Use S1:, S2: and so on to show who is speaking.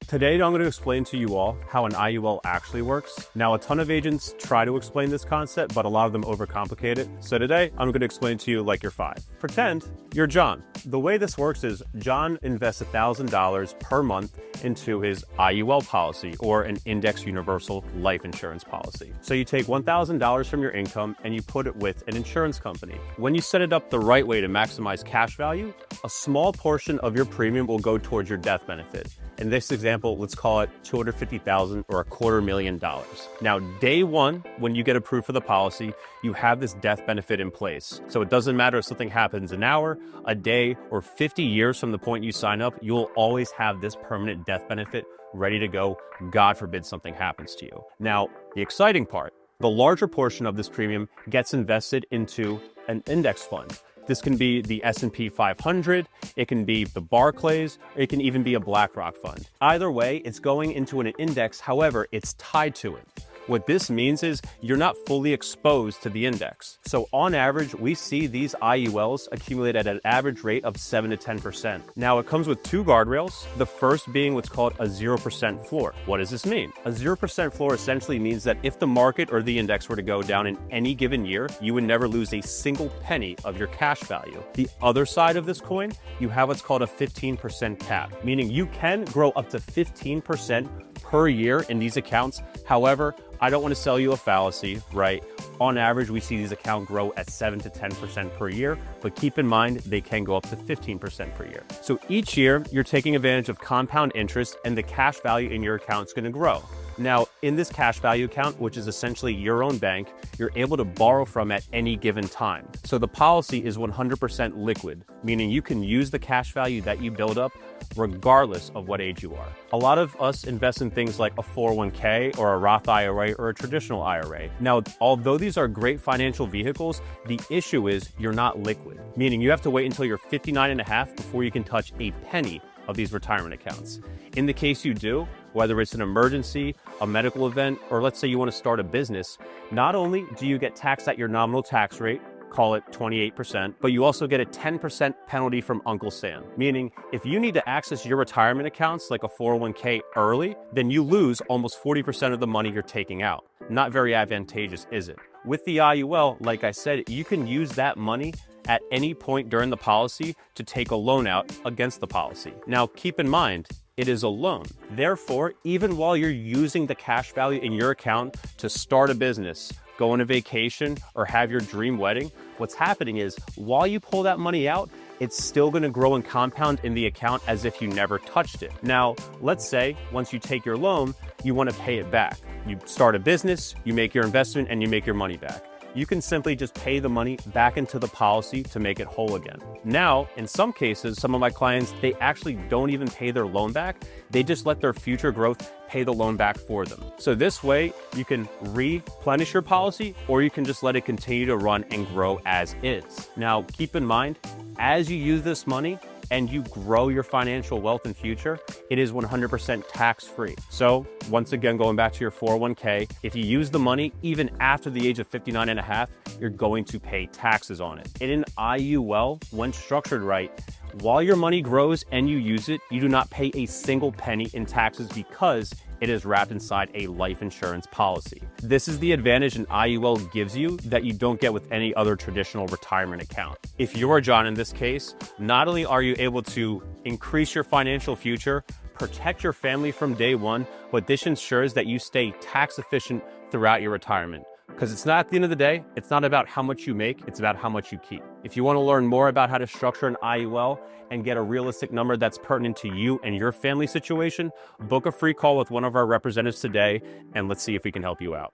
S1: Today, I'm going to explain to you all how an IUL actually works. Now, a ton of agents try to explain this concept, but a lot of them overcomplicate it. So today, I'm going to explain to you like you're 5. Pretend you're John. The way this works is John invests $1,000 per month into his IUL policy, or an index universal life insurance policy. So you take $1,000 from your income and you put it with an insurance company. When you set it up the right way to maximize cash value, a small portion of your premium will go towards your death benefit. In this example, let's call it $250,000 or $250,000. Now, day one, when you get approved for the policy, you have this death benefit in place. So it doesn't matter if something happens an hour, a day, or 50 years from the point you sign up, you'll always have this permanent death benefit ready to go. God forbid something happens to you. Now, the exciting part, the larger portion of this premium gets invested into an index fund. This can be the S&P 500, it can be the Barclays, or it can even be a BlackRock fund. Either way, it's going into an index, however, it's tied to it. What this means is you're not fully exposed to the index. So on average, we see these IULs accumulate at an average rate of 7 to 10%. Now it comes with 2 guardrails, the first being what's called a 0% floor. What does this mean? A 0% floor essentially means that if the market or the index were to go down in any given year, you would never lose a single penny of your cash value. The other side of this coin, you have what's called a 15% cap, meaning you can grow up to 15% per year in these accounts. However, I don't want to sell you a fallacy, right? On average, we see these accounts grow at 7 to 10% per year, but keep in mind, they can go up to 15% per year. So each year, you're taking advantage of compound interest and the cash value in your account is going to grow. Now, in this cash value account, which is essentially your own bank, you're able to borrow from at any given time. So the policy is 100% liquid, meaning you can use the cash value that you build up regardless of what age you are. A lot of us invest in things like a 401k or a Roth IRA or a traditional IRA. Now, although these are great financial vehicles, the issue is you're not liquid, meaning you have to wait until you're 59 and a half before you can touch a penny of these retirement accounts. In the case you do, whether it's an emergency, a medical event, or let's say you want to start a business, not only do you get taxed at your nominal tax rate, call it 28%, but you also get a 10% penalty from Uncle Sam. Meaning, if you need to access your retirement accounts like a 401k early, then you lose almost 40% of the money you're taking out. Not very advantageous, is it? With the IUL, like I said, you can use that money at any point during the policy to take a loan out against the policy. Now, keep in mind, it is a loan. Therefore, even while you're using the cash value in your account to start a business, go on a vacation, or have your dream wedding, what's happening is while you pull that money out, it's still going to grow and compound in the account as if you never touched it. Now, let's say once you take your loan, you want to pay it back. You start a business, you make your investment, and you make your money back. You can simply just pay the money back into the policy to make it whole again. Now, in some cases, some of my clients, they actually don't even pay their loan back. They just let their future growth pay the loan back for them. So this way, you can replenish your policy, or you can just let it continue to run and grow as is. Now, keep in mind, as you use this money and you grow your financial wealth and future, it is 100% tax-free. So once again, going back to your 401k, if you use the money, even after the age of 59 and a half, you're going to pay taxes on it. In an IUL, when structured right, while your money grows and you use it, you do not pay a single penny in taxes because it is wrapped inside a life insurance policy. This is the advantage an IUL gives you that you don't get with any other traditional retirement account. If you're John in this case, not only are you able to increase your financial future, protect your family from day one, but this ensures that you stay tax efficient throughout your retirement. Because it's not, at the end of the day, it's not about how much you make, it's about how much you keep. If you want to learn more about how to structure an IUL and get a realistic number that's pertinent to you and your family situation, book a free call with one of our representatives today, and let's see if we can help you out.